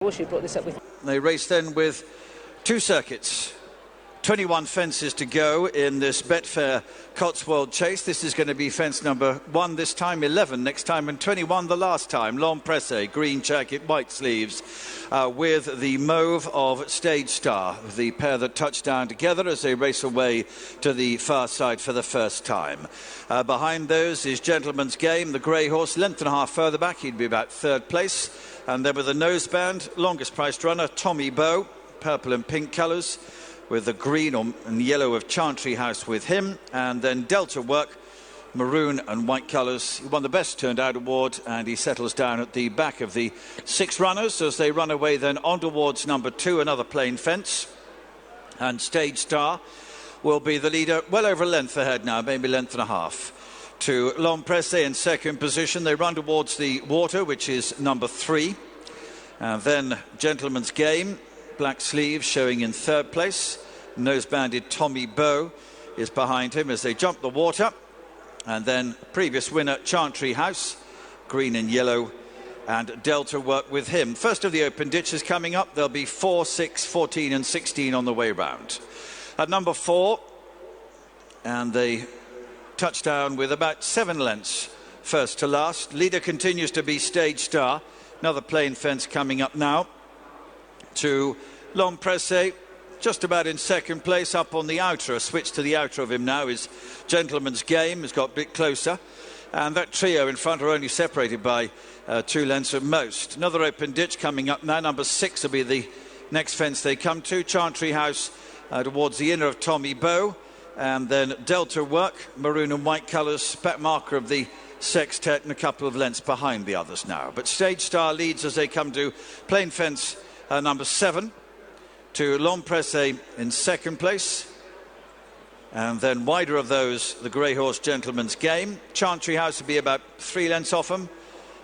I wish you brought this up with. They race then with 2 circuits. 21 fences to go in this Betfair Cotswold chase. This is going to be fence number 1 this time, 11 next time, and 21 the last time. Long Presse, green jacket, white sleeves, with the mauve of Stage Star, the pair that touch down together as they race away to the far side for the first time. Behind those is Gentleman's Game, the grey horse, length and a half further back. He'd be about 3rd place. And then with the noseband, longest priced runner, Tommy Bow, purple and pink colours, with the green and yellow of Chantry House with him. And then Delta Work, maroon and white colours. He won the Best Turned Out award, and he settles down at the back of the 6 runners as they run away then on towards number 2, another plain fence. And Stage Star will be the leader, well over a length ahead now, maybe length and a half. To Long Presse in 2nd position. They run towards the water, which is number 3. And then Gentleman's Game, black sleeves, showing in 3rd place. Nose-banded Tommy Bow is behind him as they jump the water. And then previous winner Chantry House, green and yellow, and Delta Work with him. First of the open ditches coming up. There'll be 4, 6, 14 and 16 on the way round. At number 4, and they touchdown with about 7 lengths first to last. Leader continues to be Stage Star. Another plain fence coming up now. To Long Presse, just about in 2nd place. Up on the outer, a switch to the outer of him now is Gentleman's Game, has got a bit closer. And that trio in front are only separated by 2 lengths at most. Another open ditch coming up now. Number 6 will be the next fence they come to. Chantry House towards the inner of Tommy Bow. And then Delta Work, maroon and white colours, back marker of the sextet, and a couple of lengths behind the others now. But Stage Star leads as they come to plain fence number 7. To Long Presse in 2nd place. And then wider of those, the grey horse Gentleman's Game. Chantry House will be about 3 lengths off him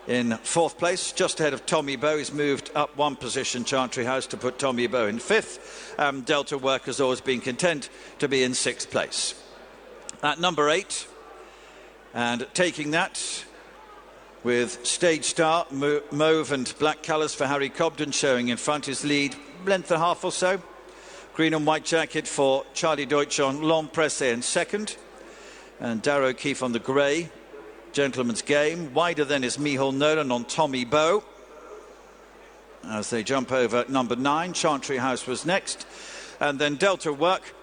in 4th place, just ahead of Tommy Bow. He's moved up 1 position, Chantry House, to put Tommy Bow in 5th. Delta Work has always been content to be in 6th place. At number 8, and taking that with Stage Star, mauve and black colours for Harry Cobden, showing in front his lead, length and a half or so. Green and white jacket for Charlie Deutsch on Long Presse in 2nd. And Darrow O'Keefe on the grey. Gentleman's Game. Wider then is Micheal Nolan on Tommy Bow as they jump over number 9. Chantry House was next. And then Delta Work,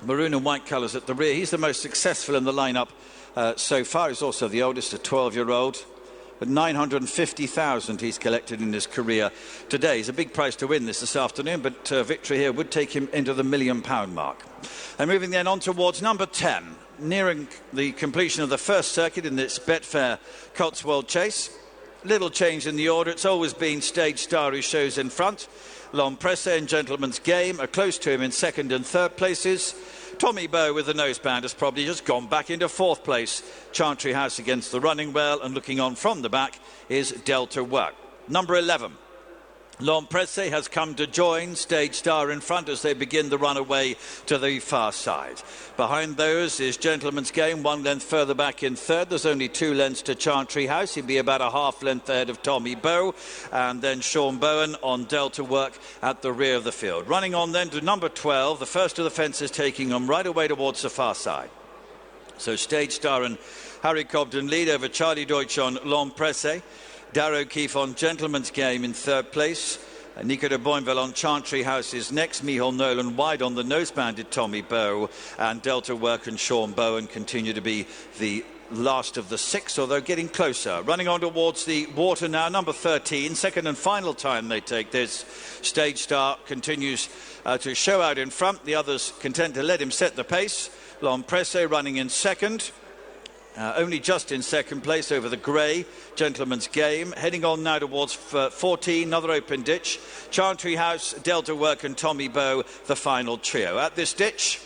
maroon and white colours at the rear. He's the most successful in the lineup so far. He's also the oldest, a 12-year-old. But 950,000 he's collected in his career today. He's a big price to win this afternoon, but victory here would take him into the £1 million mark. And moving then on towards number 10, nearing the completion of the first circuit in this Betfair Cotswold chase. Little change in the order. It's always been Stage Star who shows in front. Long Presse and Gentleman's Game are close to him in 2nd and 3rd places. Tommy Bow with the noseband has probably just gone back into 4th place. Chantry House against the running well, and looking on from the back is Delta Work. Number 11. Long Presse has come to join Stage Star in front as they begin the run away to the far side. Behind those is Gentleman's Game, 1 length further back in 3rd. There's only 2 lengths to Chantry House. He'd be about a half length ahead of Tommy Bow. And then Sean Bowen on Delta Work at the rear of the field. Running on then to number 12, the first of the fences taking them right away towards the far side. So Stage Star and Harry Cobden lead over Charlie Deutsch on Long Presse. Darrow O'Keefe on Gentleman's Game in 3rd place. Nico de Boinville on Chantry House is next. Micheal Nolan wide on the nose-banded Tommy Bow. And Delta Work and Sean Bowen continue to be the last of the 6, although getting closer. Running on towards the water now, number 13. 2nd and final time they take this. Stage Star continues to show out in front. The others content to let him set the pace. Long Presse running in 2nd. Only just in 2nd place over the grey Gentleman's Game. Heading on now towards 14, another open ditch. Chantry House, Delta Work and Tommy Bow, the final trio. At this ditch,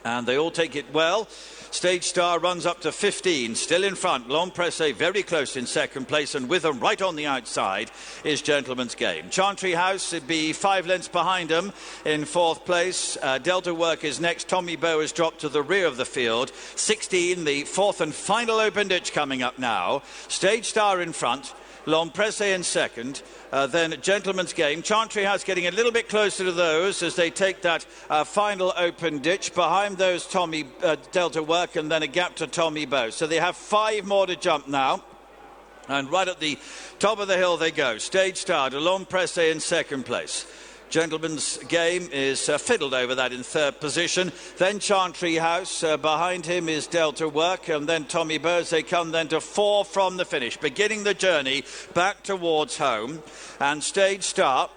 and they all take it well. Stage Star runs up to 15, still in front. Long Presse very close in 2nd place, and with them right on the outside is Gentleman's Game. Chantry House would be 5 lengths behind them in 4th place. Delta Work is next. Tommy Bow has dropped to the rear of the field. 16, the 4th and final open ditch coming up now. Stage Star in front. L'Empresse in second, then Gentleman's Game. Chantry House getting a little bit closer to those as they take that final open ditch. Behind those, Delta Work, and then a gap to Tommy Bow. So they have 5 more to jump now. And right at the top of the hill they go. Stage Star to L'Empresse in second place. Gentleman's Game is fiddled over that in third position. Then Chantry House. Behind him is Delta Work. And then Tommy Bowes. They come then to 4 from the finish. Beginning the journey back towards home. And Stage Star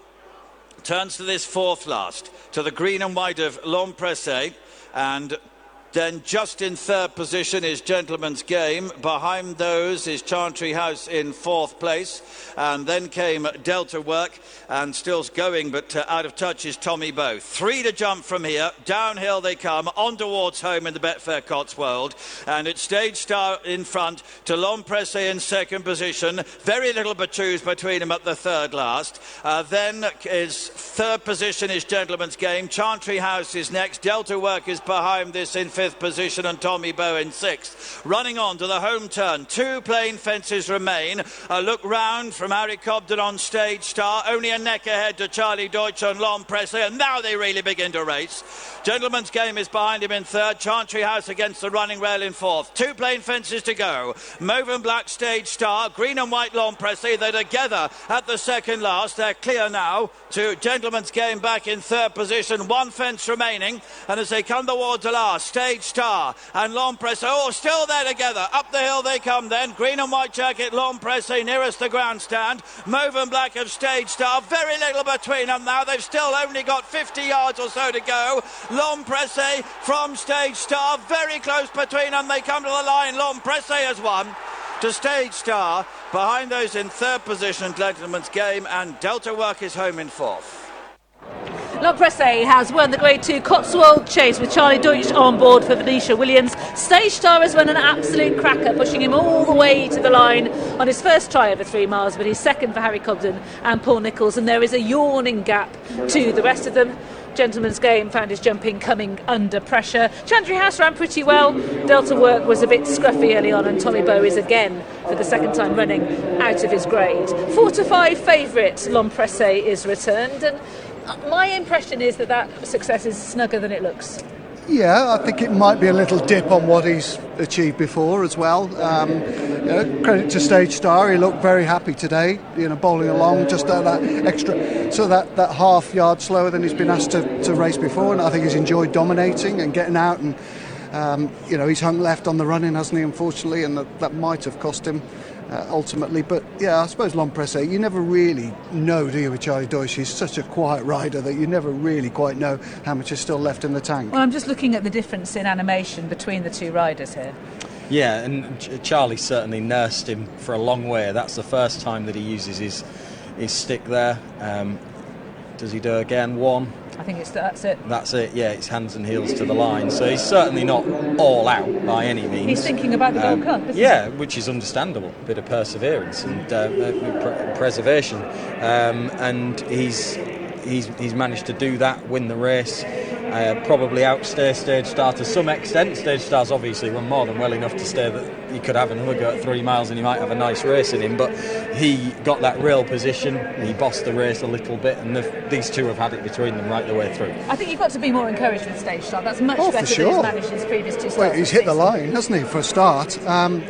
turns to this 4th last. To the green and white of L'Empresse. And then just in third position is Gentleman's Game. Behind those is Chantry House in 4th place. And then came Delta Work. And still going, but out of touch is Tommy Bow. 3 to jump from here. Downhill they come. On towards home in the Betfair Cotswold. And it's Stage Star in front to L'Empresse in second position. Very little to choose between them at the third last. Then is third position is Gentleman's Game. Chantry House is next. Delta Work is behind this in 5th position, and Tommy Bow in 6th. Running on to the home turn. 2 plain fences remain. A look round from Harry Cobden on Stage Star. Only a neck ahead to Charlie Deutsch and L'Empresse, and now they really begin to race. Gentleman's Game is behind him in third. Chantry House against the running rail in 4th. 2 plain fences to go. Mauve and black Stage Star. Green and white L'Empresse. They're together at the second last. They're clear now to Gentleman's Game back in third position. 1 fence remaining, and as they come towards the last, Stage Star and L'Empresse, still there together. Up the hill they come then. Green and white jacket L'Empresse nearest the grandstand. Mauve and black of Stage Star. Very little between them now. They've still only got 50 yards or so to go. L'Empresse from Stage Star. Very close between them. They come to the line. L'Empresse has won. To Stage Star. Behind those in third position, Gentleman's Game, and Delta Work is home in 4th. L'Empresse has won the Grade 2 Cotswold Chase with Charlie Deutsch on board for Venetia Williams. Stage Star has run an absolute cracker, pushing him all the way to the line on his first try over 3 miles, but he's second for Harry Cobden and Paul Nicholls, and there is a yawning gap to the rest of them. Gentleman's Game found his jumping coming under pressure. Chantry House ran pretty well. Delta Work was a bit scruffy early on, and Tommy Bow is again, for the second time running, out of his grade. 4 to 5 favourite L'Empresse is returned, and my impression is that success is snugger than it looks. Yeah, I think it might be a little dip on what he's achieved before as well. Credit to Stage Star, he looked very happy today, bowling along just at that extra, so that half yard slower than he's been asked to race before, and I think he's enjoyed dominating and getting out, and he's hung left on the run-in, hasn't he, unfortunately, and that might have cost him ultimately. But yeah, I suppose L'Empresse, you never really know, do you, with Charlie Deutsch? He's such a quiet rider that you never really quite know how much is still left in the tank. Well, I'm just looking at the difference in animation between the 2 riders here. Yeah, and Charlie certainly nursed him for a long way. That's the first time that he uses his stick there. Does he do again? 1. I think that's it. That's it, yeah, it's hands and heels to the line. So he's certainly not all out by any means. He's thinking about the Gold Cup, isn't he? Which is understandable. A bit of perseverance and preservation. And he's managed to do that, win the race. Probably outstay Stage Star to some extent. Stage Star's obviously run more than well enough to stay that he could have another go at 3 miles and he might have a nice race in him, but he got that rail position, he bossed the race a little bit, and these 2 have had it between them right the way through. I think you've got to be more encouraged with Stage Star. That's much better than he's managed his previous 2 starts. Well, he's hit the line, hasn't he, for a start.